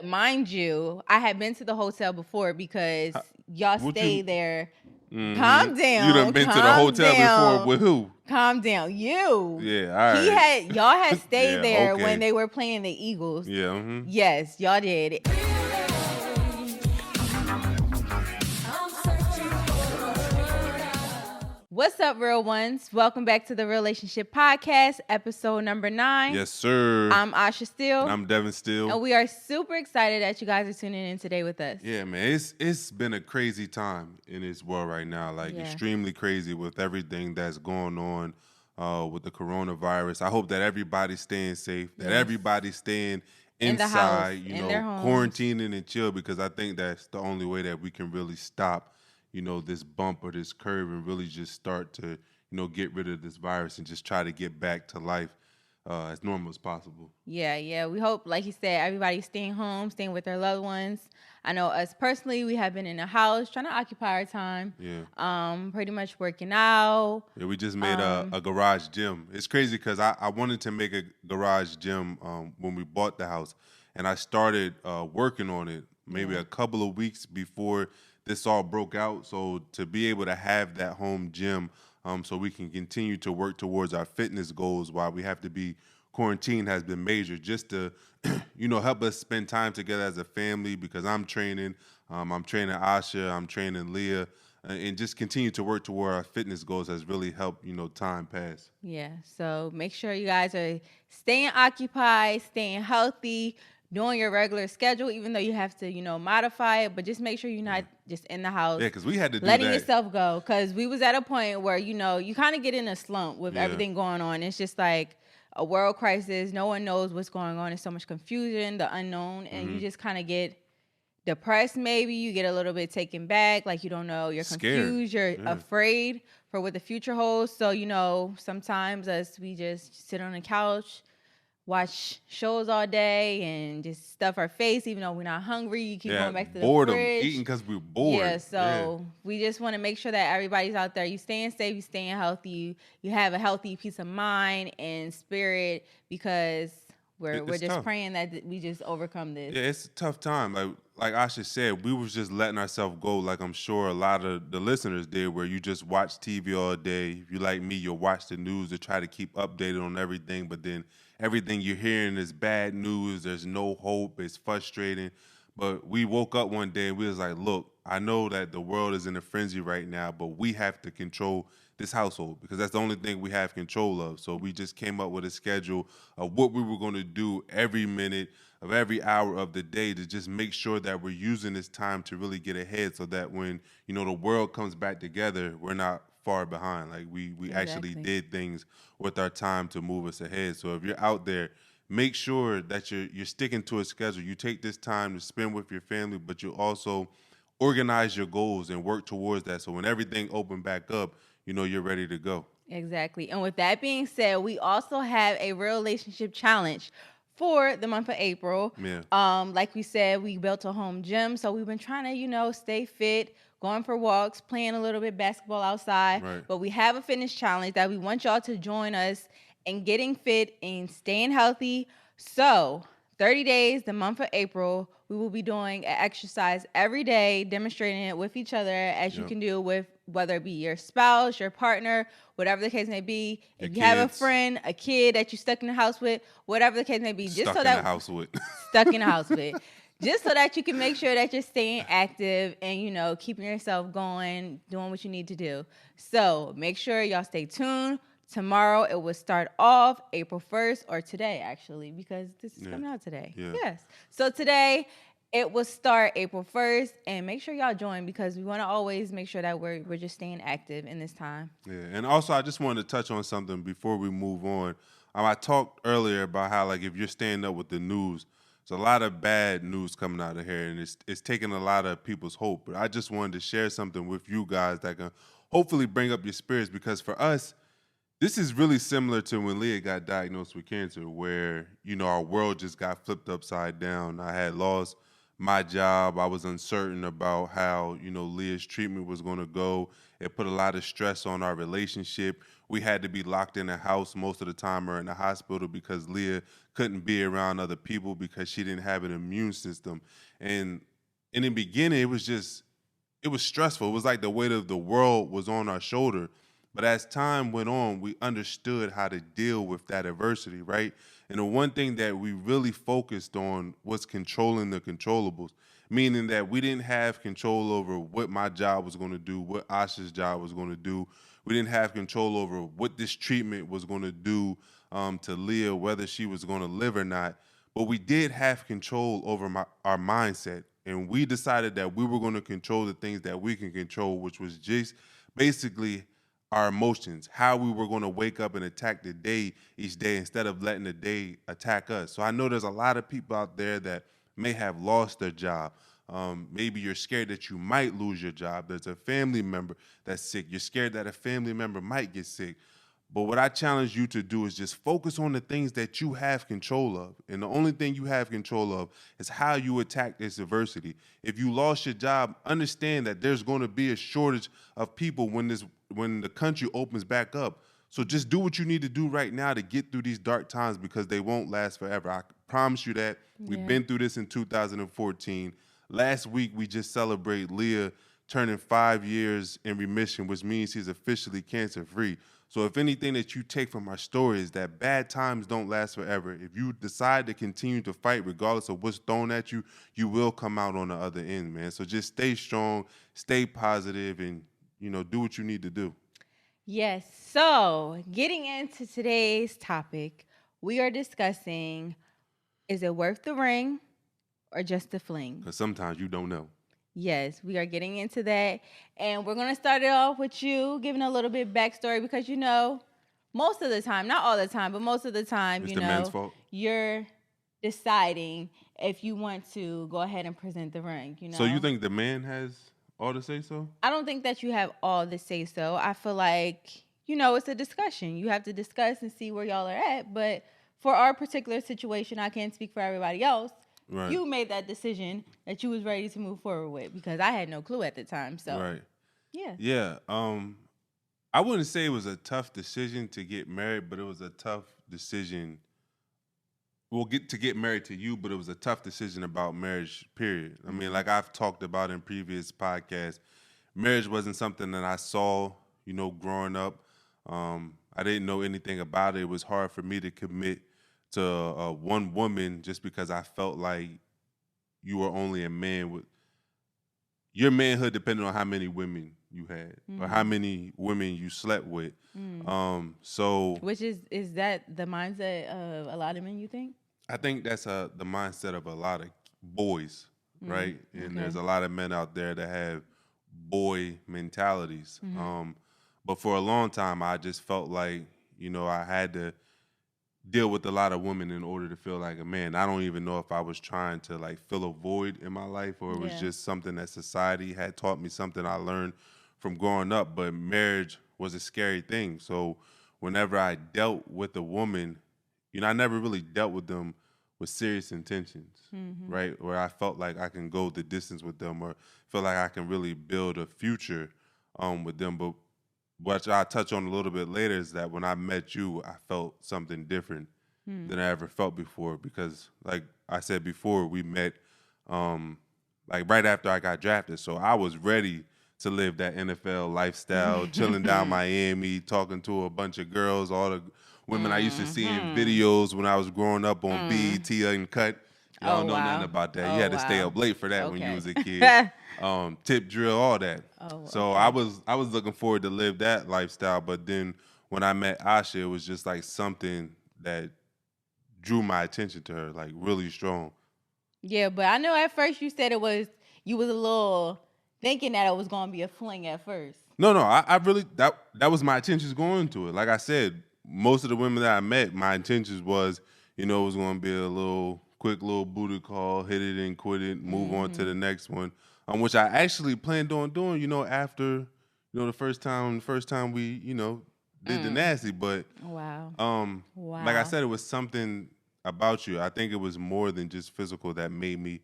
mind you, I had been to the hotel before because y'all What stay you- there. Mhm. Calm down. You done been to the hotel before with who? Calm down. You. Yeah, all right. Y'all had stayed Yeah, there okay. when they were playing the Eagles. Yeah. Mm-hmm. Yes, y'all did. What's up, real ones? Welcome back to the Relationship Podcast, episode number 9. Yes, sir. I'm Asha Steele. And I'm Devin Steele. And we are super excited that you guys are tuning in today with us. Yeah, man, it's been a crazy time in this world right now, extremely crazy with everything that's going on with the coronavirus. I hope that everybody's staying safe, that everybody's staying inside, their homes. quarantining and chill, because I think that's the only way that we can really stop, this bump or this curve and really just start to, get rid of this virus and just try to get back to life as normal as possible. Yeah. We hope, like you said, everybody's staying home, staying with their loved ones. I know us personally, we have been in the house trying to occupy our time. Yeah. Pretty much working out. Yeah, we just made a garage gym. It's crazy because I wanted to make a garage gym when we bought the house, and I started working on it maybe a couple of weeks before this all broke out. So to be able to have that home gym so we can continue to work towards our fitness goals while we have to be quarantined has been major, just to help us spend time together as a family, because I'm training Asha, I'm training Leah, and just continue to work toward our fitness goals has really helped time pass. Yeah, so make sure you guys are staying occupied, staying healthy, doing your regular schedule, even though you have to, modify it, but just make sure you're not just in the house. Yeah, because we had to do letting that. yourself go, because we was at a point where, you kind of get in a slump with everything going on. It's just like a world crisis. No one knows what's going on. There's so much confusion, the unknown, and you just kind of get depressed maybe. You get a little bit taken back, like you don't know. You're confused. You're afraid for what the future holds. So, sometimes we just sit on the couch, watch shows all day and just stuff our face, even though we're not hungry. You keep going back to the fridge. Eating because we're bored. Yeah, so we just want to make sure that everybody's out there. You staying safe, you staying healthy, you have a healthy peace of mind and spirit, because we're just tough. praying that we just overcome this. Yeah, it's a tough time. Like Asha said, we was just letting ourselves go, like I'm sure a lot of the listeners did, where you just watch TV all day. If you like me, you'll watch the news to try to keep updated on everything, but then everything you're hearing is bad news. There's no hope. It's frustrating. But we woke up one day and we was like, look, I know that the world is in a frenzy right now, but we have to control this household, because that's the only thing we have control of. So we just came up with a schedule of what we were going to do every minute of every hour of the day to just make sure that we're using this time to really get ahead, so that when, the world comes back together, we're not far behind. Like we actually did things with our time to move us ahead. So if you're out there, make sure that you're sticking to a schedule. You take this time to spend with your family, but you also organize your goals and work towards that. So when everything opened back up, you're ready to go. Exactly. And with that being said, we also have a real relationship challenge for the month of April. Yeah. Like we said, we built a home gym, so we've been trying to, stay fit, going for walks, playing a little bit basketball outside. Right. But we have a fitness challenge that we want y'all to join us in getting fit and staying healthy. So 30 days, the month of April, we will be doing an exercise every day, demonstrating it with each other, as you can do with whether it be your spouse, your partner, whatever the case may be. If you have a friend, a kid that you're stuck in the house with, whatever the case may be. Stuck in the house with. Just so that you can make sure that you're staying active and, keeping yourself going, doing what you need to do. So make sure y'all stay tuned. Tomorrow it will start off April 1st, or today actually, because this is coming out today. Yeah. Yes. So today it will start April 1st, and make sure y'all join, because we want to always make sure that we're just staying active in this time. Yeah, and also I just wanted to touch on something before we move on. I talked earlier about how, if you're staying up with the news, there's a lot of bad news coming out of here, and it's taking a lot of people's hope. But I just wanted to share something with you guys that can hopefully bring up your spirits, because for us, this is really similar to when Leah got diagnosed with cancer, where, our world just got flipped upside down. I had lost my job. I was uncertain about how, Leah's treatment was going to go. It put a lot of stress on our relationship. We had to be locked in the house most of the time or in the hospital because Leah couldn't be around other people because she didn't have an immune system. And in the beginning, it was stressful. It was like the weight of the world was on our shoulder. But as time went on, we understood how to deal with that adversity, right? And the one thing that we really focused on was controlling the controllables, meaning that we didn't have control over what my job was going to do, what Asha's job was going to do. We didn't have control over what this treatment was going to do to Leah, whether she was going to live or not. But we did have control over our mindset. And we decided that we were going to control the things that we can control, which was just basically our emotions, how we were going to wake up and attack the day each day instead of letting the day attack us. So I know there's a lot of people out there that may have lost their job. Maybe you're scared that you might lose your job. There's a family member that's sick. You're scared that a family member might get sick. But what I challenge you to do is just focus on the things that you have control of. And the only thing you have control of is how you attack this adversity. If you lost your job, understand that there's going to be a shortage of people when the country opens back up. So just do what you need to do right now to get through these dark times because they won't last forever. I promise you that. We've been through this in 2014. Last week, we just celebrated Leah turning 5 years in remission, which means he's officially cancer-free. So if anything that you take from our story is that bad times don't last forever. If you decide to continue to fight regardless of what's thrown at you, you will come out on the other end, man. So just stay strong, stay positive, and, do what you need to do. Yes. So getting into today's topic, we are discussing, is it worth the ring or just the fling? Because sometimes you don't know. Yes, we are getting into that. And we're going to start it off with you giving a little bit backstory because, most of the time, not all the time, but most of the time, It's the man's fault. You're deciding if you want to go ahead and present the ring, So you think the man has all the say-so? I don't think that you have all the say-so. I feel like, it's a discussion. You have to discuss and see where y'all are at. But for our particular situation, I can't speak for everybody else. Right. You made that decision that you was ready to move forward with because I had no clue at the time. So, right. Yeah. Yeah. I wouldn't say it was a tough decision to get married, but it was a tough decision. We'll get married to you, but it was a tough decision about marriage, period. I mean, like I've talked about in previous podcasts, marriage wasn't something that I saw, growing up. I didn't know anything about it. It was hard for me to commit to one woman just because I felt like you were only a man with your manhood depended on how many women you had or how many women you slept with. So which is that the mindset of a lot of men, you think? I think that's the mindset of a lot of boys, right? And there's a lot of men out there that have boy mentalities. But for a long time I just felt like, I had to deal with a lot of women in order to feel like a man. I don't even know if I was trying to fill a void in my life or it was just something that society had taught me, something I learned from growing up. But marriage was a scary thing. So whenever I dealt with a woman, I never really dealt with them with serious intentions, right? Where I felt like I can go the distance with them or feel like I can really build a future with them. But what I'll touch on a little bit later is that when I met you, I felt something different than I ever felt before because, like I said before, we met right after I got drafted. So I was ready to live that NFL lifestyle, chilling down Miami, talking to a bunch of girls, all the women I used to see in videos when I was growing up on BET Uncut. Y'all know nothing about that. You had to stay up late for that when you was a kid. Tip drill, all that. So I was looking forward to live that lifestyle, but then when I met Asha, it was just like something that drew my attention to her, like really strong. Yeah, but I know at first you said you was a little thinking that it was gonna be a fling at first. No, I really that was my intentions going into it. Like I said, most of the women that I met, my intentions was, it was gonna be a quick little booty call, hit it and quit it, move on to the next one. Which I actually planned on doing, after, the first time we, did the nasty. But like I said, it was something about you. I think it was more than just physical that made me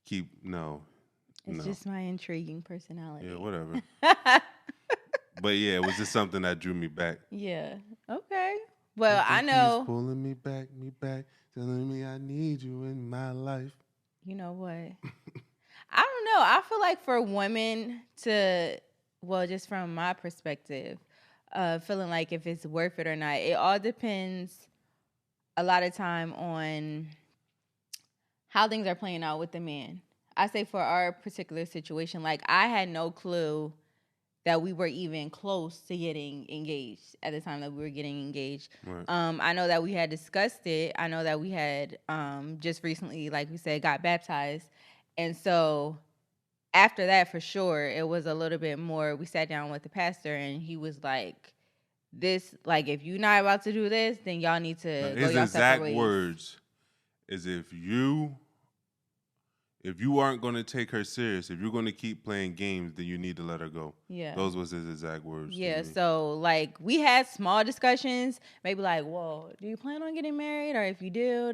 It's just my intriguing personality. Yeah, whatever. But yeah, it was just something that drew me back. Yeah. Okay. Well, I know. He's pulling me back, telling me I need you in my life. You know what? I don't know. I feel like for women to, well, just from my perspective, feeling like if it's worth it or not, it all depends a lot of time on how things are playing out with the man. I say for our particular situation, like I had no clue that we were even close to getting engaged at the time that we were getting engaged. Right. I know that we had discussed it. I know that we had just recently, like we said, got baptized. And so after that, for sure, it was a little bit more, we sat down with the pastor and he was like, this, like, if you're not about to do this, then y'all need to go his y'all exact separate ways. words is if you aren't going to take her serious, if you're going to keep playing games, then you need to let her go. Yeah. Those was his exact words. Yeah, so like we had small discussions, maybe like, well, do you plan on getting married? Or if you do,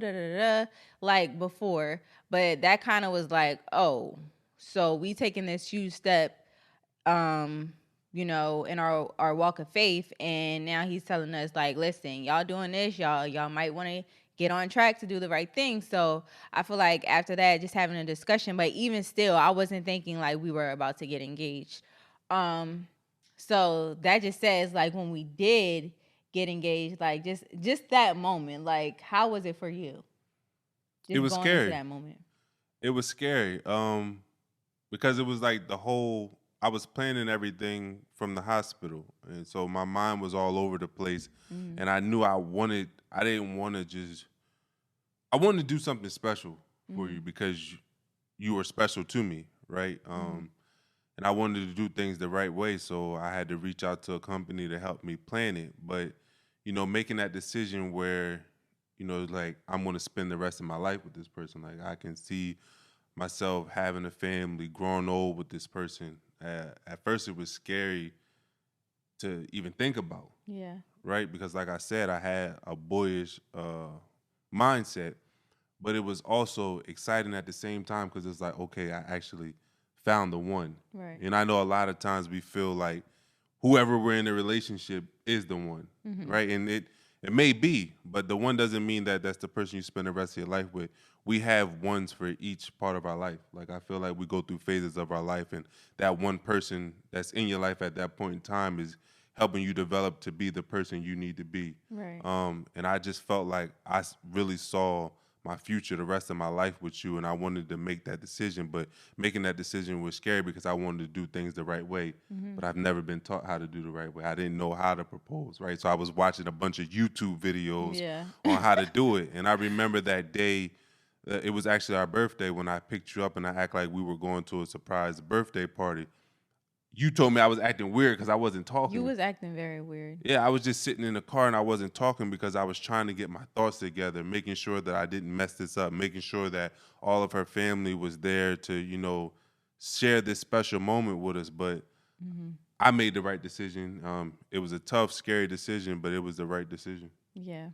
like before. But that kind of was like, oh, so we taking this huge step, you know, in our walk of faith. And now he's telling us like, listen, y'all doing this, y'all might want to get on track to do the right thing. So I feel like after that, just having a discussion, but even still, I wasn't thinking like we were about to get engaged. So that just says like when we did get engaged, like just that moment, like how was it for you? It was scary. Into that moment. It was scary. Because it was like I was planning everything from the hospital. And so my mind was all over the place. Mm-hmm. And I knew I wanted to do something special for you because you were special to me, right? And I wanted to do things the right way, so I had to reach out to a company to help me plan it. But, you know, making that decision where, you know, like I'm going to spend the rest of my life with this person. Like I can see myself having a family, growing old with this person. At first it was scary to even think about. Yeah. Right? Because like I said, I had a boyish mindset, but it was also exciting at the same time because it's like, okay, I actually found the one. Right. And I know a lot of times we feel like whoever we're in a relationship is the one, right? And it may be, but the one doesn't mean that that's the person you spend the rest of your life with. We have ones for each part of our life. Like I feel like we go through phases of our life, and that one person that's in your life at that point in time is helping you develop to be the person you need to be. Right. And I just felt like I really saw my future, the rest of my life with you, and I wanted to make that decision. But making that decision was scary because I wanted to do things the right way. But I've never been taught how to do the right way. I didn't know how to propose, right? So I was watching a bunch of YouTube videos on how to do it. And I remember that day, it was actually our birthday when I picked you up and I act like we were going to a surprise birthday party. You told me I was acting weird because I wasn't talking. You was acting very weird. Yeah, I was just sitting in the car and I wasn't talking because I was trying to get my thoughts together, making sure that I didn't mess this up, making sure that all of her family was there to, you know, share this special moment with us. But I made the right decision. It was a tough, scary decision, but it was the right decision. Yeah.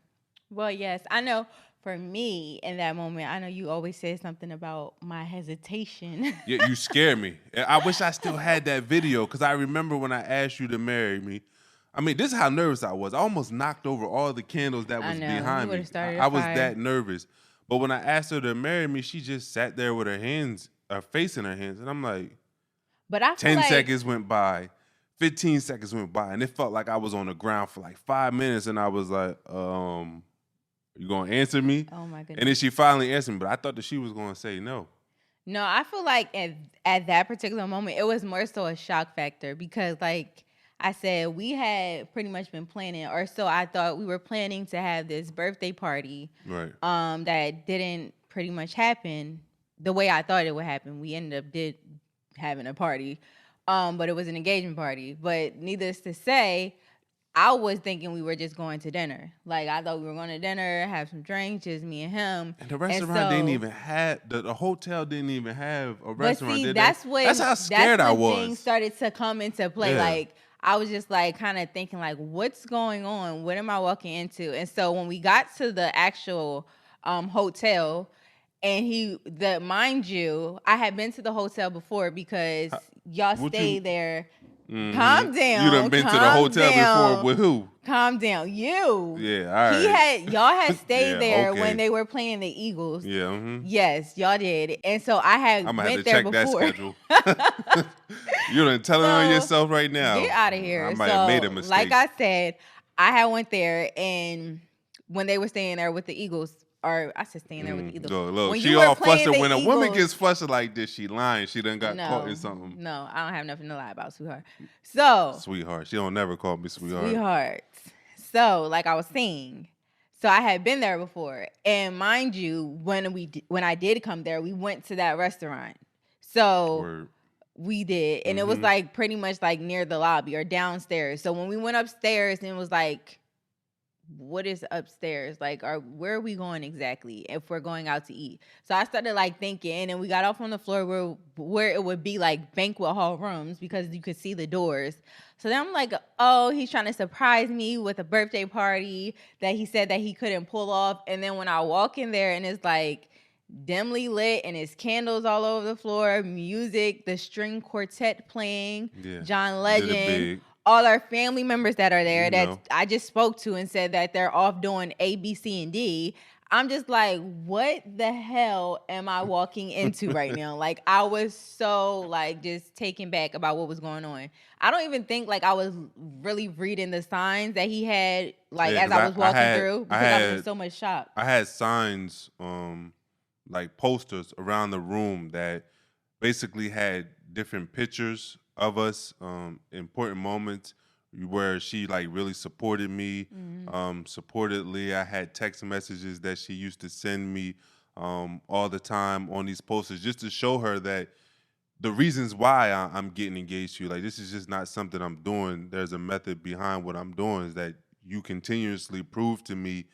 Well, yes, I know. For me, in that moment, I know you always said something about my hesitation. Yeah, you scared me. I wish I still had that video because I remember when I asked you to marry me. I mean, this is how nervous I was. I almost knocked over all the candles that was behind me. I was that nervous. But when I asked her to marry me, she just sat there with her face in her hands. And I'm like, but I feel 10 seconds went by, 15 seconds went by, and it felt like I was on the ground for like 5 minutes. And I was like, you gonna answer me? Oh my goodness. And then she finally answered me, but I thought that she was gonna say no. No, I feel like at that particular moment, it was more so a shock factor because like I said, we had pretty much been planning, or so I thought we were planning to have this birthday party. Right. That didn't pretty much happen the way I thought it would happen. We ended up having a party. But it was an engagement party. But needless to say, I was thinking we were just going to dinner. Like, I thought we were going to dinner, have some drinks, just me and him. And the restaurant didn't even have, the hotel didn't even have a restaurant. But see, that's how scared I was. Things started to come into play. Yeah. Like, I was just like kind of thinking like, what's going on? What am I walking into? And so when we got to the actual hotel, And mind you, I had been to the hotel before because y'all stayed there. Mm-hmm. Calm down. You done been to the hotel before with who? Calm down. You. Yeah, all right. Y'all had stayed there when they were playing the Eagles. Yeah. Mm-hmm. Yes, y'all did. And so I had I'm gonna went have to there check before. that schedule. You done telling on yourself right now. Get out of here. I might have made a mistake. Like I said, I had went there, and when they were staying there with the Eagles, or I said staying there with the Eagles. Look, when she all flustered. When a woman gets flustered like this, she lying. She done got caught in something. No, I don't have nothing to lie about, sweetheart. So sweetheart, she don't never call me sweetheart. Sweetheart. So, like I was saying, so I had been there before, and mind you, when I did come there, we went to that restaurant. So. Word. We did. And it was like pretty much like near the lobby or downstairs. So when we went upstairs, and it was like, what is upstairs? Like, where are we going exactly if we're going out to eat? So I started like thinking, and we got off on the floor where it would be like banquet hall rooms because you could see the doors. So then I'm like, oh, he's trying to surprise me with a birthday party that he said that he couldn't pull off. And then when I walk in there and it's like, dimly lit and it's candles all over the floor, music, the string quartet playing, John Legend, all our family members that are there that I just spoke to and said that they're off doing A, B, C, and D. I'm just like, what the hell am I walking into right now? Like, I was so like just taken back about what was going on. I don't even think like I was really reading the signs that he had like as I was walking through because I was in so much shock. I had signs like posters around the room that basically had different pictures of us, important moments where she like really supported me, supported Leah. I had text messages that she used to send me all the time on these posters just to show her that the reasons why I'm getting engaged to you, like this is just not something I'm doing. There's a method behind what I'm doing, is that you continuously prove to me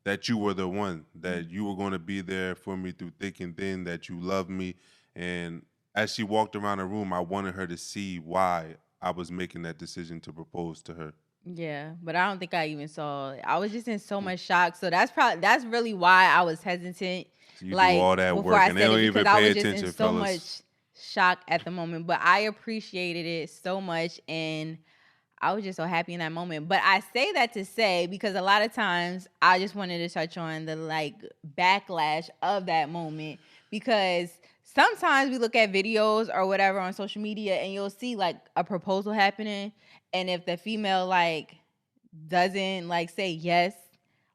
that you were the one, that you were going to be there for me through thick and thin, that you love me. And as she walked around the room, I wanted her to see why I was making that decision to propose to her. Yeah, but I don't think I even saw it. I was just in so much shock. So that's really why I was hesitant. So you do all that work and they don't even pay attention, fellas. So much shock at the moment, but I appreciated it so much, and I was just so happy in that moment. But I say that to say, because a lot of times I just wanted to touch on the like backlash of that moment, because sometimes we look at videos or whatever on social media and you'll see like a proposal happening, and if the female like doesn't like say yes,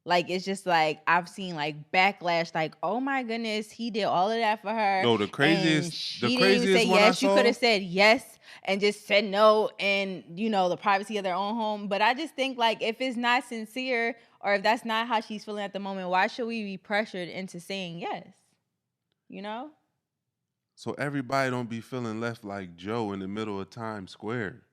like it's just like I've seen like backlash, like, oh my goodness, he did all of that for her. No, the craziest one yes. I saw, you could have said yes and just said no in, the privacy of their own home. But I just think like if it's not sincere or if that's not how she's feeling at the moment, why should we be pressured into saying yes? So everybody don't be feeling left like Joe in the middle of Times Square.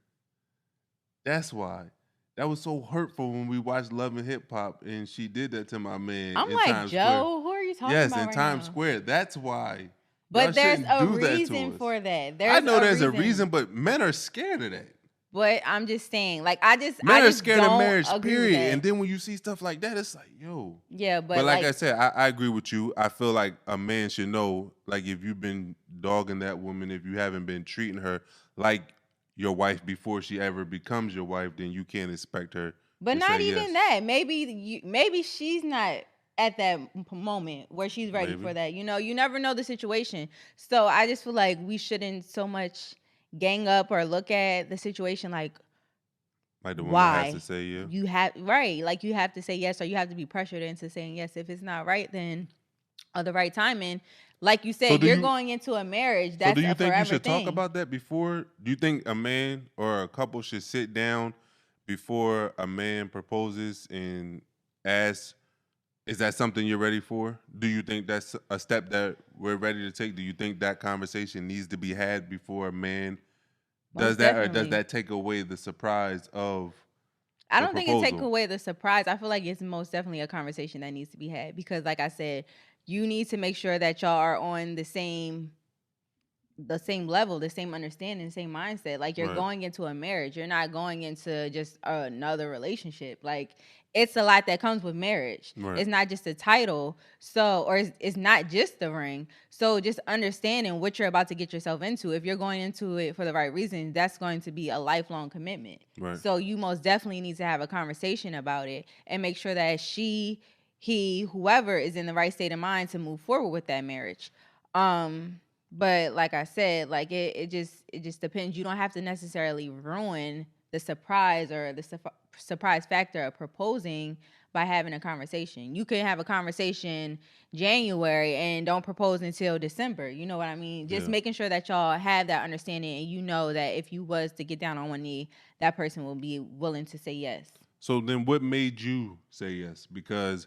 That's why. That was so hurtful when we watched Love and Hip Hop and she did that to my man. I'm like, Times Joe, Square. Who are you talking about? Yes, in Times Square. That's why. But there's a reason for that. I know there's a reason, but men are scared of that. But I'm just saying, like, men are scared of marriage, period. And then when you see stuff like that, it's like, yo. Yeah, but like I said, I agree with you. I feel like a man should know, like, if you've been dogging that woman, if you haven't been treating her like your wife before she ever becomes your wife, then you can't expect her. But not even that. Maybe she's not at that moment where she's ready for that. You never know the situation. So I just feel like we shouldn't so much gang up or look at the situation like the woman has to say yeah. You have to say yes, or you have to be pressured into saying yes. If it's not right, then or the right timing. Like you said, you're going into a marriage. That's so do you think you should thing. talk about that before? Do you think a man or a couple should sit down before a man proposes and ask, is that something you're ready for? Do you think that's a step that we're ready to take? Do you think that conversation needs to be had before a man does that? Definitely. Or does that take away the surprise of I don't think it takes away the surprise. I feel like it's most definitely a conversation that needs to be had because, like I said, you need to make sure that y'all are on the same level, the same understanding, the same mindset. Like you're going into a marriage. You're not going into just another relationship. Like it's a lot that comes with marriage. Right. It's not just a title, so or it's not just the ring. So just understanding what you're about to get yourself into. If you're going into it for the right reason, that's going to be a lifelong commitment. Right. So you most definitely need to have a conversation about it and make sure that she, he, whoever is in the right state of mind to move forward with that marriage. But like I said, like it just depends. You don't have to necessarily ruin the surprise or the surprise factor of proposing by having a conversation. You can have a conversation January and don't propose until December. You know what I mean? Just making sure that y'all have that understanding and you know that if you was to get down on one knee, that person will be willing to say yes. So then what made you say yes? Because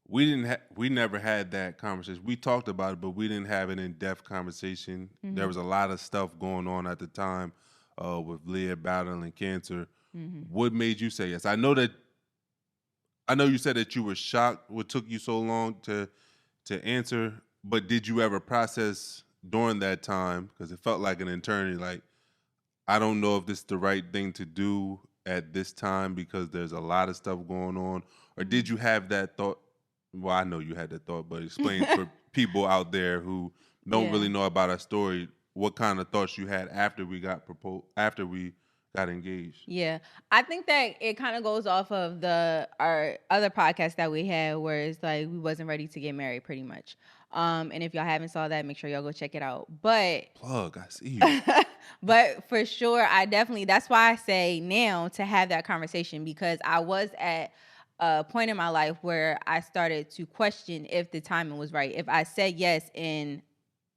we never had that conversation. We talked about it, but we didn't have an in-depth conversation. Mm-hmm. There was a lot of stuff going on at the time with Leah battling cancer. Mm-hmm. What made you say yes? I know you said that you were shocked what took you so long to answer, but did you ever process during that time, because it felt like an eternity, like, I don't know if this is the right thing to do at this time because there's a lot of stuff going on? Or did you have that thought? Well, I know you had that thought, but explain for people out there who don't really know about our story, what kind of thoughts you had after we got engaged. Yeah, I think that it kind of goes off of our other podcast that we had, where it's like we wasn't ready to get married, pretty much. And if y'all haven't saw that, make sure y'all go check it out. But plug, I see you. But for sure, that's why I say now to have that conversation, because I was at a point in my life where I started to question if the timing was right. If I said yes, and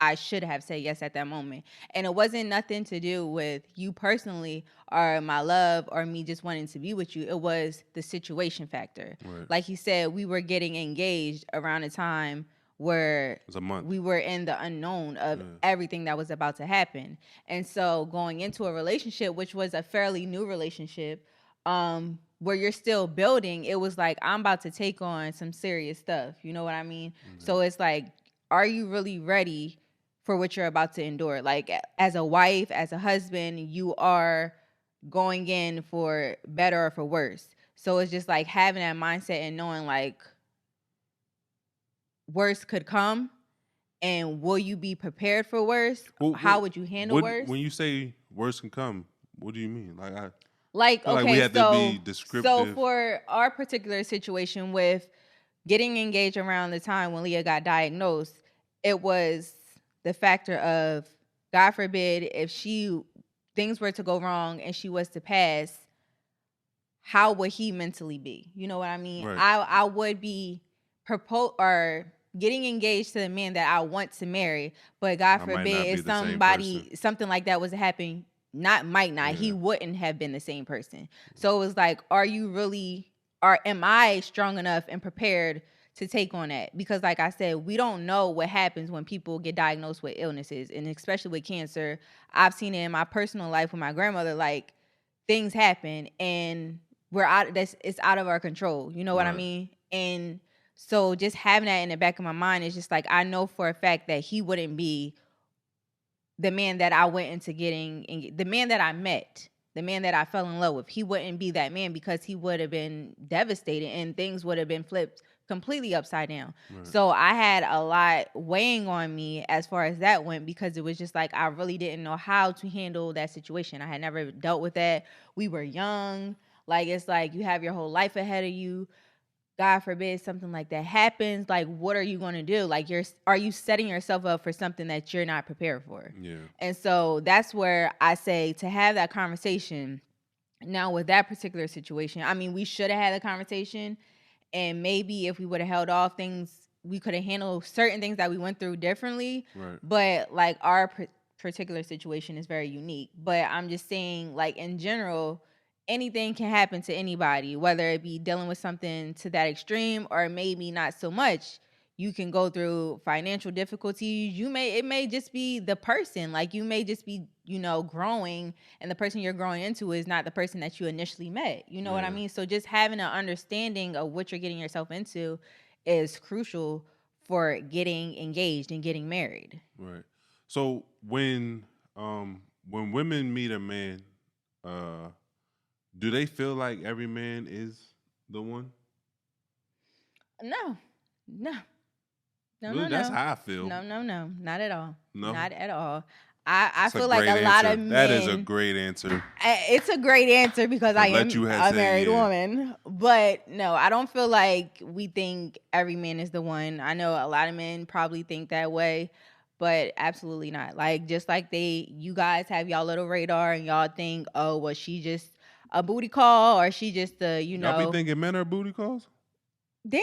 I should have said yes at that moment. And it wasn't nothing to do with you personally or my love or me just wanting to be with you. It was the situation factor. Right. Like you said, we were getting engaged around a time where it was a month. We were in the unknown of everything that was about to happen. And so going into a relationship, which was a fairly new relationship, where you're still building, it was like, I'm about to take on some serious stuff. You know what I mean? Mm-hmm. So it's like, are you really ready for what you're about to endure? Like, as a wife, as a husband, you are going in for better or for worse. So it's just like having that mindset and knowing like worse could come, and will you be prepared for worse? How would you handle worse? When you say worse can come, what do you mean? Okay, like we have to be descriptive. So for our particular situation with getting engaged around the time when Leah got diagnosed, it was the factor of, God forbid, if things were to go wrong and she was to pass, how would he mentally be? You know what I mean? Right. I would be getting engaged to the man that I want to marry, but God forbid if something like that was to happen, he wouldn't have been the same person. So it was like, are you really, am I strong enough and prepared to take on that? Because like I said, we don't know what happens when people get diagnosed with illnesses, and especially with cancer. I've seen it in my personal life with my grandmother, like things happen and it's out of our control. You know what I mean? And so just having that in the back of my mind is just like, I know for a fact that he wouldn't be the man that I went into the man that I met, the man that I fell in love with. He wouldn't be that man, because he would have been devastated and things would have been flipped completely upside down. Right. So I had a lot weighing on me as far as that went, because it was just like, I really didn't know how to handle that situation. I had never dealt with that. We were young. Like, it's like you have your whole life ahead of you. God forbid something like that happens. Like, what are you going to do? Like, are you setting yourself up for something that you're not prepared for? Yeah. And so that's where I say to have that conversation. Now, with that particular situation, I mean, we should have had a conversation, and maybe if we would have held off things, we could have handled certain things that we went through differently. Right. But like, our particular situation is very unique. But I'm just saying, like, in general, anything can happen to anybody, whether it be dealing with something to that extreme or maybe not so much. You can go through financial difficulties. It may just be the person. Like, you may just be, growing, and the person you're growing into is not the person that you initially met. You know what I mean? So just having an understanding of what you're getting yourself into is crucial for getting engaged and getting married. Right. So when women meet a man, do they feel like every man is the one? No, no, no, Really, no, that's no, how I feel. no, no, no, not at all, No, not at all. I it's a feel like great a lot of answer. That is a men. great answer. It's a great answer because To I let am you have a say married yeah. woman. But no, I don't feel like we think every man is the one. I know a lot of men probably think that way, but absolutely not. Like just like you guys have y'all little radar and y'all think, oh, well, she just a booty call or she just Y'all be thinking men are booty calls? damn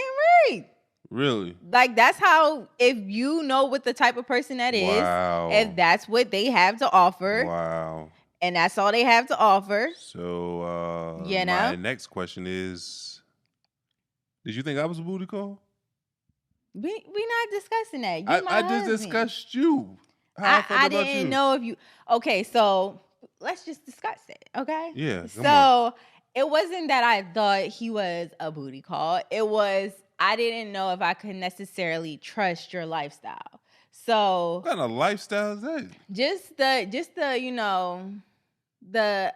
right. Really? Like that's how if you know what the type of person that is, Wow. if that's what they have to offer, Wow. and that's all they have to offer, So you my know. next question is, did you think I was a booty call? We not discussing that. You my I just husband. discussed you. How I felt I about didn't you. know if you. Okay, so let's just discuss it. Okay. Yeah, come on. So it wasn't that I thought he was a booty call. It was I didn't know if I could necessarily trust your lifestyle. So What kind of lifestyle is that? just the the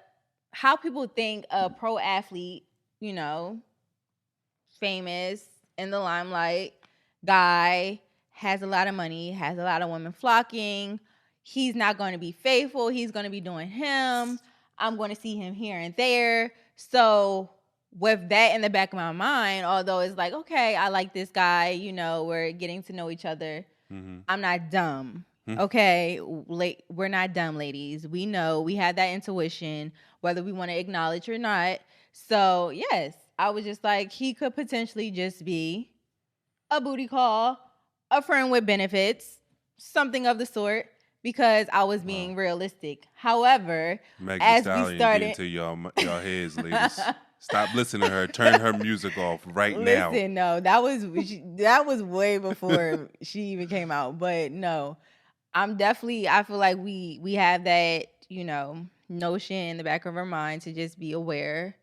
how people think a pro athlete, famous in the limelight guy has a lot of money, has a lot of women flocking. He's not going to be faithful. He's going to be doing him. I'm going to see him here and there. So with that in the back of my mind, although it's like, okay, I like this guy, we're getting to know each other. Mm-hmm. I'm not dumb. Okay, we're not dumb, ladies. We know we have that intuition, whether we want to acknowledge or not. So yes, I was just like, he could potentially just be a booty call, a friend with benefits, something of the sort, because I was being realistic. However, Meg as Thee we Stallion started, get into y'all heads, ladies. Stop listening to her. Turn her music off right now. Listen, no, that was way before she even came out. But no, I feel like we have that, notion in the back of our mind to just be aware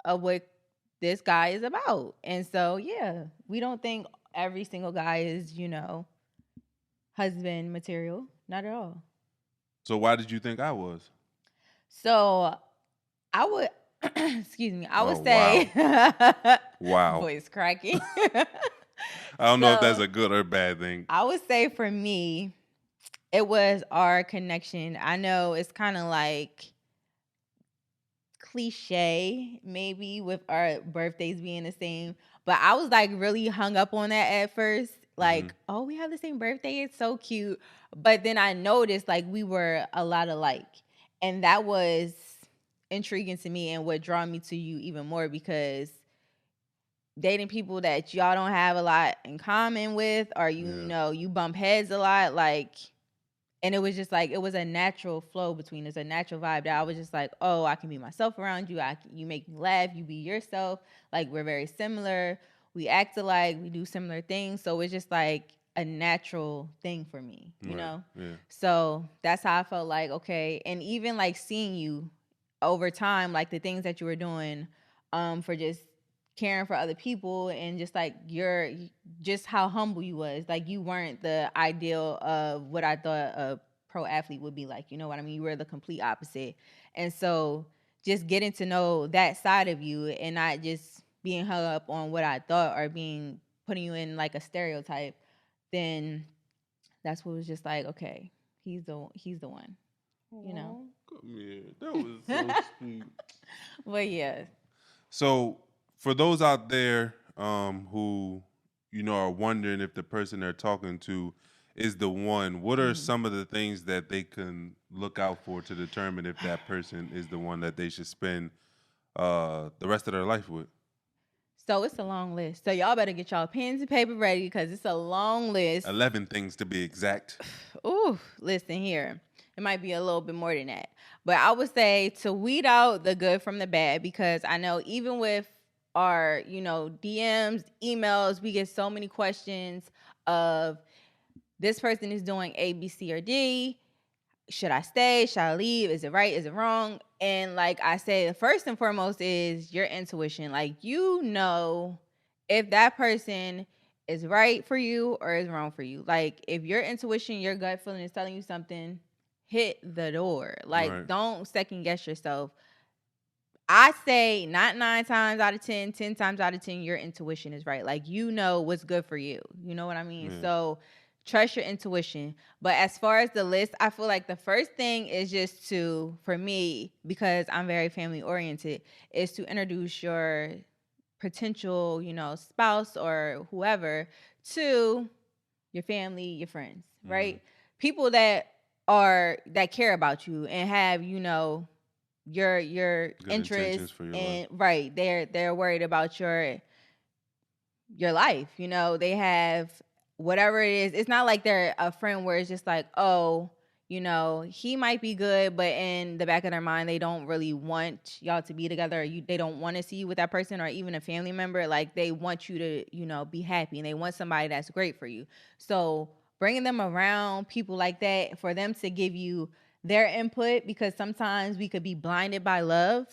of what this guy is about. And so, yeah, we don't think every single guy is, husband material. Not at all. So why did you think I was? So I would, excuse me, I would Oh, say, Wow. voice cracking. I don't know if that's So, a good or bad thing. I would say for me, it was our connection. I know it's kind of like cliche, maybe with our birthdays being the same, but I was like really hung up on that at first. Like, oh, we have the same birthday. It's so cute. But then I noticed like we were a lot alike. And that was intriguing to me and what drew me to you even more because dating people that y'all don't have a lot in common with, or you bump heads a lot, like, and it was just like it was a natural flow between us, a natural vibe that I was just like, oh, I can be myself around you. You make me laugh. You be yourself. Like we're very similar. We act alike. We do similar things. So it's just like a natural thing for me, you know. Yeah. So that's how I felt like okay, and even like seeing you over time, like the things that you were doing, for just caring for other people and just like just how humble you was. Like you weren't the ideal of what I thought a pro athlete would be like. You know what I mean? You were the complete opposite. And so just getting to know that side of you and not just being hung up on what I thought or putting you in like a stereotype, then that's what was just like, okay, he's the one. You know? Come here. That was so sweet. But yeah. So for those out there who are wondering if the person they're talking to is the one, what are some of the things that they can look out for to determine if that person is the one that they should spend the rest of their life with? So it's a long list. So y'all better get y'all pens and paper ready because it's a long list. 11 things to be exact. Ooh, listen here. It might be a little bit more than that. But I would say to weed out the good from the bad because I know even with our, DMs, emails, we get so many questions of this person is doing A, B, C, or D. Should I stay? Should I leave? Is it right? Is it wrong? And like I say, first and foremost is your intuition. Like, if that person is right for you or is wrong for you. Like, if your intuition, your gut feeling is telling you something, hit the door. Like, Don't second guess yourself. I say not 9 times out of 10, 10 times out of 10, your intuition is right. Like, you know what's good for you. You know what I mean? Yeah. So trust your intuition. But as far as the list, I feel like the first thing is just to, for me, because I'm very family oriented, is to introduce your potential, spouse or whoever to your family, your friends, right? People that care about you and have, your Good interests, intentions for your life. and right, they're worried about your life. They have whatever it is. It's not like they're a friend where it's just like, oh, he might be good, but in the back of their mind, they don't really want y'all to be together. Or they don't want to see you with that person, or even a family member. Like, they want you to, be happy, and they want somebody that's great for you. So bringing them around people like that, for them to give you their input, because sometimes we could be blinded by love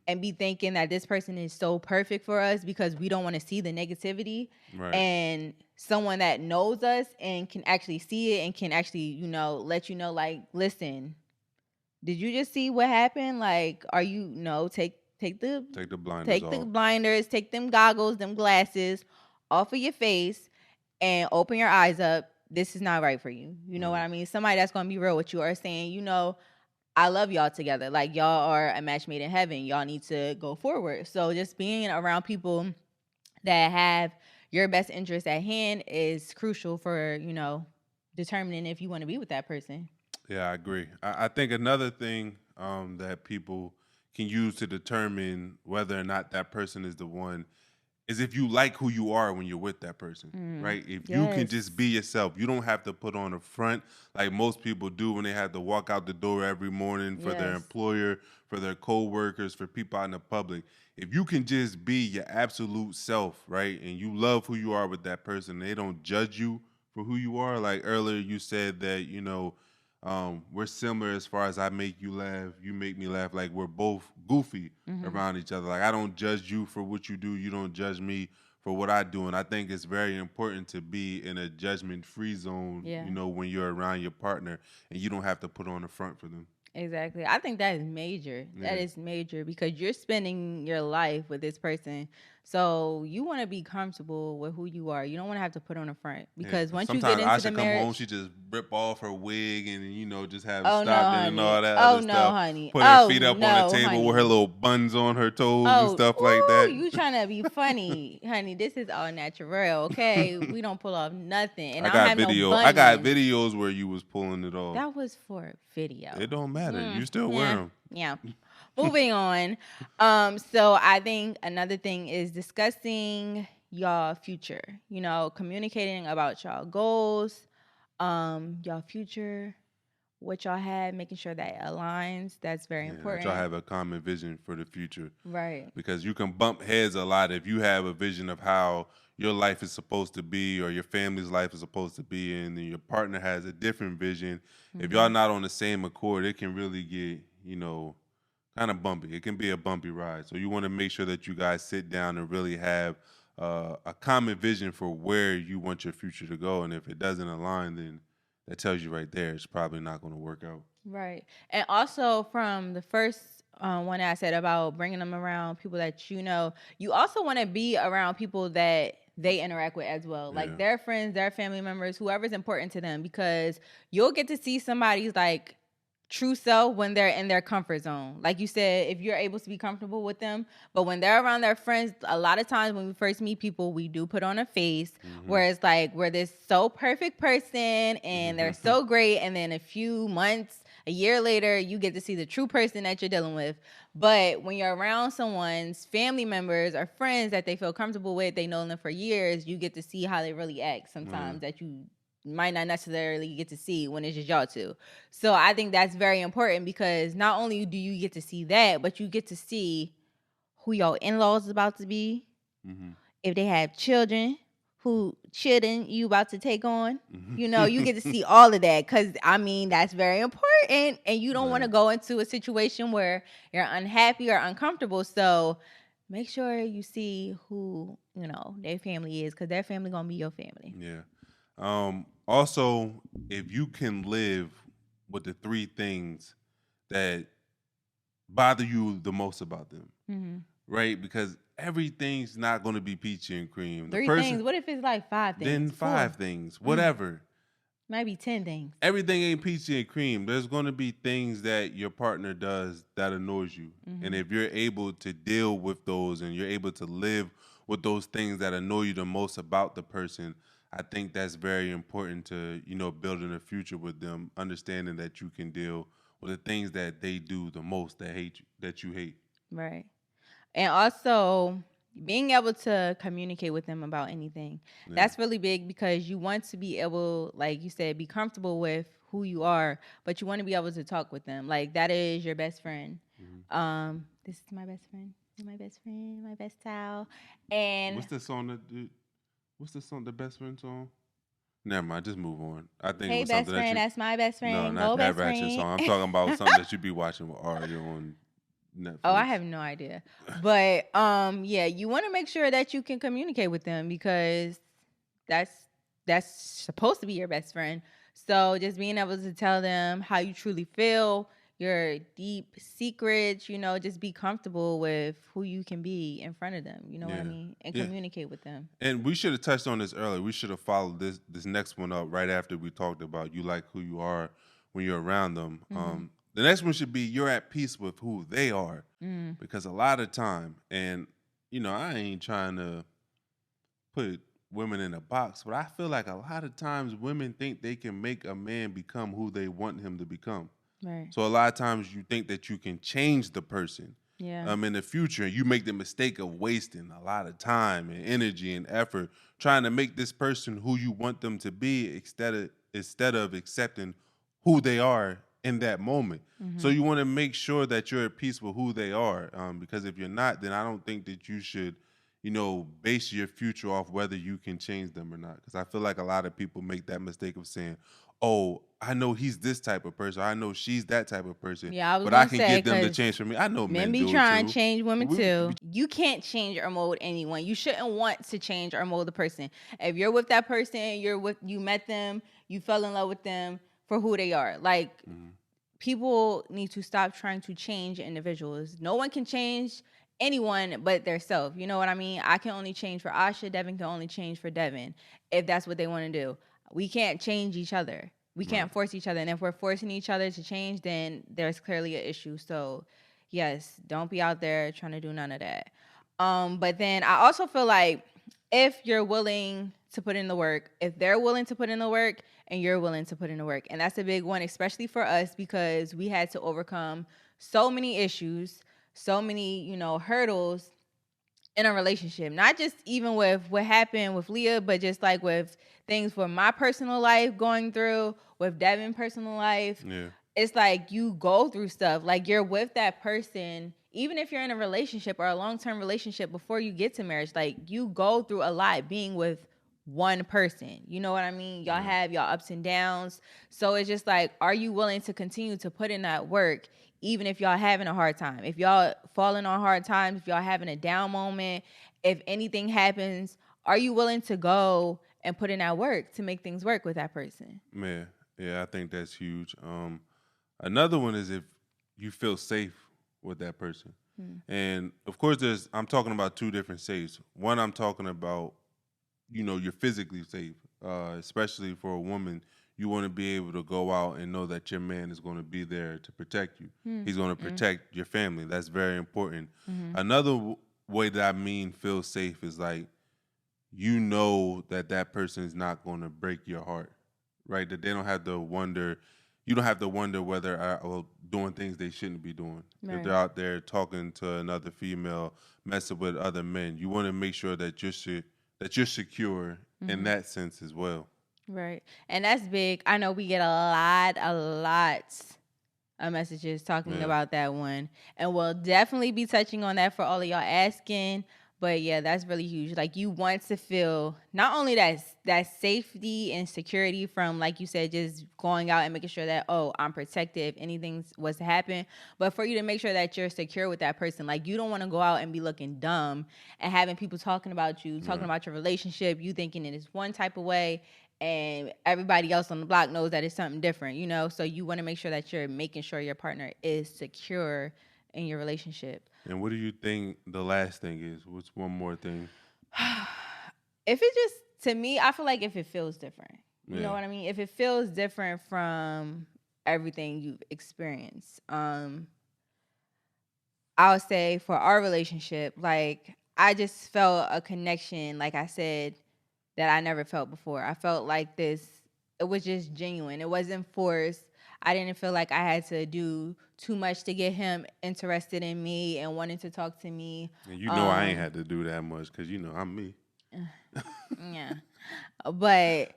and be thinking that this person is so perfect for us because we don't want to see the negativity. Right. And someone that knows us and can actually see it and can actually, let you know, like, listen, did you just see what happened? Like, are you, take the blinders, take them goggles, them glasses off of your face and open your eyes up. This is not right for you. You know what I mean? Somebody that's going to be real with you, or saying, I love y'all together. Like, y'all are a match made in heaven. Y'all need to go forward. So just being around people that have your best interest at hand is crucial for, determining if you want to be with that person. Yeah, I agree. I think another thing that people can use to determine whether or not that person is the one is if you like who you are when you're with that person, right? If you can just be yourself, you don't have to put on a front like most people do when they have to walk out the door every morning for their employer, for their coworkers, for people out in the public. If you can just be your absolute self, right, and you love who you are with that person, they don't judge you for who you are. Like earlier, you said that we're similar as far as I make you laugh, you make me laugh. Like, we're both goofy around each other. Like, I don't judge you for what you do. You don't judge me for what I do. And I think it's very important to be in a judgment-free zone, when you're around your partner and you don't have to put on a front for them. Exactly. I think that is major. Yeah. That is major, because you're spending your life with this person. So you want to be comfortable with who you are. You don't want to have to put on a front, because once you get into the marriage, come home, she just rip off her wig and just have it stopped and all that other stuff. No, honey. Put her feet up on the table with her little buns on her toes and stuff like that. You trying to be funny, honey? This is all natural, okay? We don't pull off nothing. And I got videos where you was pulling it off. That was for video. It don't matter. You still wear them. Yeah. Moving on. So I think another thing is discussing y'all future. Communicating about y'all goals, y'all future, what y'all have, making sure that aligns. That's very important. That y'all have a common vision for the future. Right. Because you can bump heads a lot if you have a vision of how your life is supposed to be, or your family's life is supposed to be, and then your partner has a different vision. If y'all not on the same accord, it can really get, kind of bumpy. It can be a bumpy ride. So you want to make sure that you guys sit down and really have a common vision for where you want your future to go. And if it doesn't align, then that tells you right there it's probably not going to work out. Right. And also, from the first one I said about bringing them around people that you also want to be around people that they interact with as well. Like their friends, their family members, whoever's important to them, because you'll get to see somebody's like true self when they're in their comfort zone. Like you said, if you're able to be comfortable with them, but when they're around their friends, a lot of times when we first meet people, we do put on a face where it's like, we're this so perfect person and they're so great. And then a few months, a year later, you get to see the true person that you're dealing with. But when you're around someone's family members or friends that they feel comfortable with, they know them for years, you get to see how they really act sometimes that you might not necessarily get to see when it's just y'all two. So I think that's very important, because not only do you get to see that, but you get to see who your in-laws is about to be, if they have children, who children you about to take on. You get to see all of that, because that's very important, and you don't want to go into a situation where you're unhappy or uncomfortable. So make sure you see who their family is, because their family gonna be your family. Also, if you can live with the three things that bother you the most about them, Mm-hmm. right? Because everything's not going to be peachy and cream. The 3 person, things. What if it's like 5 then things? 4. 5 things, whatever. Maybe 10 things. Everything ain't peachy and cream. There's going to be things that your partner does that annoys you. Mm-hmm. And if you're able to deal with those and you're able to live with those things that annoy you the most about the person, I think that's very important to, building a future with them, understanding that you can deal with the things that they do the most that you hate. Right. And also being able to communicate with them about anything. Yeah. That's really big because you want to be able, like you said, be comfortable with who you are, but you want to be able to talk with them. Like that is your best friend. Mm-hmm. This is my best friend. You're my best friend, my best towel. And What's the song the best friend song? Never mind, just move on. I think it hey, was best something friend, that's my best no, friend. not Go, that best ratchet friend. song. I'm talking about something that you be watching with Aria on Netflix. Oh, I have no idea. But yeah, you want to make sure that you can communicate with them because that's supposed to be your best friend. So just being able to tell them how you truly feel, your deep secrets, just be comfortable with who you can be in front of them. You know what I mean? And communicate with them. And we should have touched on this earlier. We should have followed this next one up right after we talked about you like who you are when you're around them. Mm-hmm. The next one should be you're at peace with who they are. Mm-hmm. Because a lot of time, and I ain't trying to put women in a box, but I feel like a lot of times women think they can make a man become who they want him to become. Right. So a lot of times you think that you can change the person. Yeah. In the future, and you make the mistake of wasting a lot of time and energy and effort trying to make this person who you want them to be instead of accepting who they are in that moment. Mm-hmm. So you want to make sure that you're at peace with who they are, because if you're not, then I don't think that you should, base your future off whether you can change them or not. Because I feel like a lot of people make that mistake of saying, oh, I know he's this type of person. I know she's that type of person. Yeah, but I can get them to change for me. I know men be do trying it too. to change women too. You can't change or mold anyone. You shouldn't want to change or mold the person. If you're with that person, you met them, you fell in love with them for who they are. Like people need to stop trying to change individuals. No one can change anyone but their self. You know what I mean? I can only change for Asha. Devin can only change for Devin if that's what they want to do. We can't change each other. We can't force each other. And if we're forcing each other to change, then there's clearly an issue. So, yes, don't be out there trying to do none of that. But then I also feel like if you're willing to put in the work, if they're willing to put in the work and you're willing to put in the work, and that's a big one, especially for us because we had to overcome so many issues, so many, hurdles in a relationship, not just even with what happened with Leah, but just like with things for my personal life going through, with Devin's personal life. Yeah. It's like you go through stuff. Like you're with that person, even if you're in a relationship or a long-term relationship before you get to marriage, like you go through a lot being with one person. You know what I mean? Y'all have y'all ups and downs. So it's just like, are you willing to continue to put in that work even if y'all having a hard time? If y'all falling on hard times, if y'all having a down moment, if anything happens, are you willing to go and put in that work to make things work with that person? Man, yeah, I think that's huge. Another one is if you feel safe with that person. And of course I'm talking about two different safes. One, I'm talking about, you're physically safe, especially for a woman. You want to be able to go out and know that your man is going to be there to protect you. He's going to protect your family. That's very important. Another way that I mean feel safe is like, that person is not going to break your heart, right? That they don't have to wonder. You don't have to wonder whether are doing things they shouldn't be doing. Right. If they're out there talking to another female, messing with other men, you want to make sure that you're secure in that sense as well. Right. And that's big. I know we get a lot of messages talking about that one. And we'll definitely be touching on that for all of y'all asking. But yeah, that's really huge. Like you want to feel not only that safety and security from, like you said, just going out and making sure that, oh, I'm protected if anything was to happen, but for you to make sure that you're secure with that person. Like you don't want to go out and be looking dumb and having people talking about you, talking about your relationship, you thinking it is one type of way and everybody else on the block knows that it's something different, So you want to make sure that you're making sure your partner is secure in your relationship. And what do you think the last thing is? What's one more thing? If it just, to me, I feel like if it feels different, you know Yeah. what I mean? If it feels different from everything you've experienced, I would say for our relationship, like I just felt a connection, like I said, that I never felt before. I felt like this, it was just genuine. It wasn't forced. I didn't feel like I had to do too much to get him interested in me and wanting to talk to me. And you know I ain't had to do that much because, you know, I'm me. Yeah. But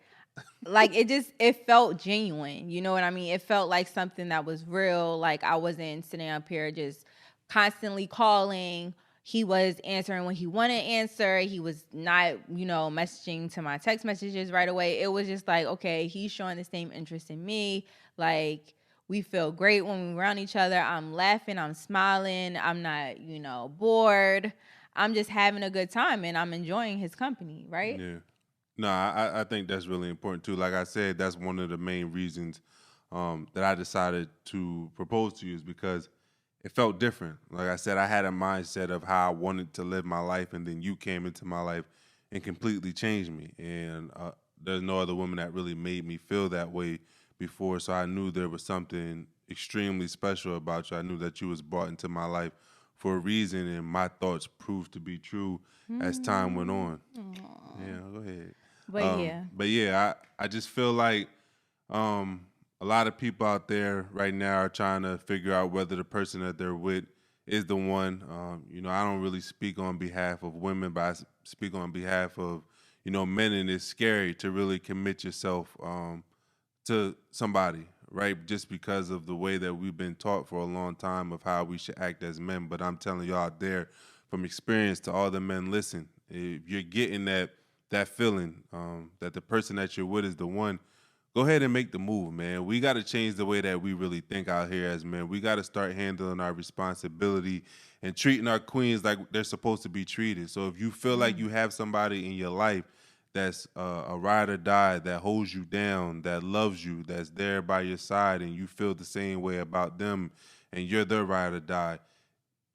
like it felt genuine. You know what I mean? It felt like something that was real. Like I wasn't sitting up here just constantly calling. He was answering when he wanted to answer. He was not, messaging to my text messages right away. It was just like, okay, he's showing the same interest in me. Like we feel great when we're around each other. I'm laughing, I'm smiling, I'm not, bored. I'm just having a good time and I'm enjoying his company, right? Yeah. No, I think that's really important too. Like I said, that's one of the main reasons that I decided to propose to you is because it felt different. Like I said, I had a mindset of how I wanted to live my life, and then you came into my life and completely changed me. And there's no other woman that really made me feel that way before, so I knew there was something extremely special about you. I knew that you was brought into my life for a reason, and my thoughts proved to be true as time went on. Yeah, go ahead. But yeah, I just feel like a lot of people out there right now are trying to figure out whether the person that they're with is the one. I don't really speak on behalf of women, but I speak on behalf of, men, and it's scary to really commit yourself to somebody, right? Just because of the way that we've been taught for a long time of how we should act as men. But I'm telling y'all out there from experience to all the men, listen, if you're getting that feeling that the person that you're with is the one, go ahead and make the move, man. We got to change the way that we really think out here as men. We got to start handling our responsibility and treating our queens like they're supposed to be treated. So if you feel like you have somebody in your life that's a ride or die, that holds you down, that loves you, that's there by your side, and you feel the same way about them, and you're their ride or die,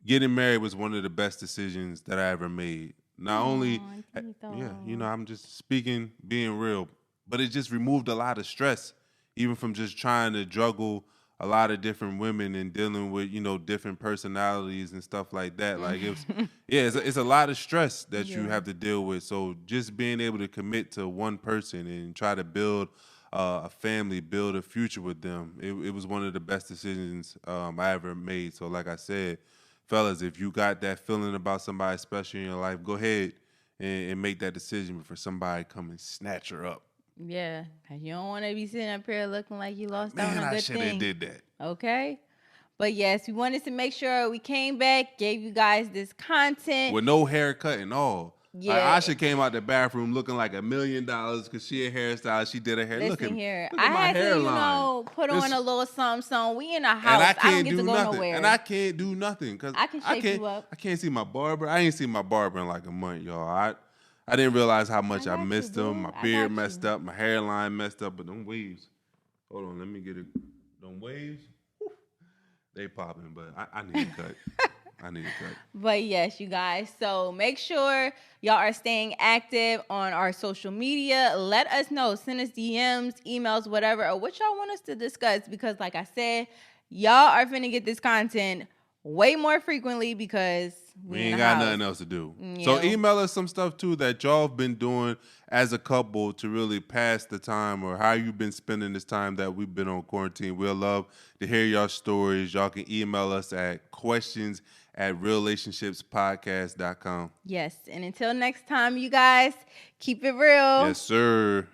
getting married was one of the best decisions that I ever made. Not only, I'm just speaking, being real, but it just removed a lot of stress, even from just trying to juggle a lot of different women and dealing with, different personalities and stuff like that. Like it's a lot of stress that you have to deal with. So just being able to commit to one person and try to build a family, build a future with them, it was one of the best decisions I ever made. So like I said, fellas, if you got that feeling about somebody special in your life, go ahead and make that decision before somebody come and snatch her up. Yeah, because you don't want to be sitting up here looking like you lost out on a good thing. I should have did that. Okay? But yes, we wanted to make sure we came back, gave you guys this content. With no haircut and all. Yeah. Like Asha came out the bathroom looking like $1 million because she a hairstylist. She did her hair. Listen here. I had to, put on a little something. We in a house. And I don't get to go nowhere. And I can't do nothing because I can shape you up. I can't see my barber. I ain't seen my barber in like a month, y'all. I didn't realize how much I missed him. My beard messed up. My hairline messed up. But them waves. Hold on. Let me get it. Them waves. They popping, but I need a cut. I need a cut. But yes, you guys. So make sure y'all are staying active on our social media. Let us know. Send us DMs, emails, whatever, or what y'all want us to discuss. Because like I said, y'all are finna get this content way more frequently because we ain't got nothing else to do. Yeah. So email us some stuff too that y'all have been doing as a couple to really pass the time, or how you've been spending this time that we've been on quarantine. We'll love to hear y'all stories. Y'all can email us at questions@REALationships.podcast.com. Yes, and until next time, you guys, keep it real. Yes, sir.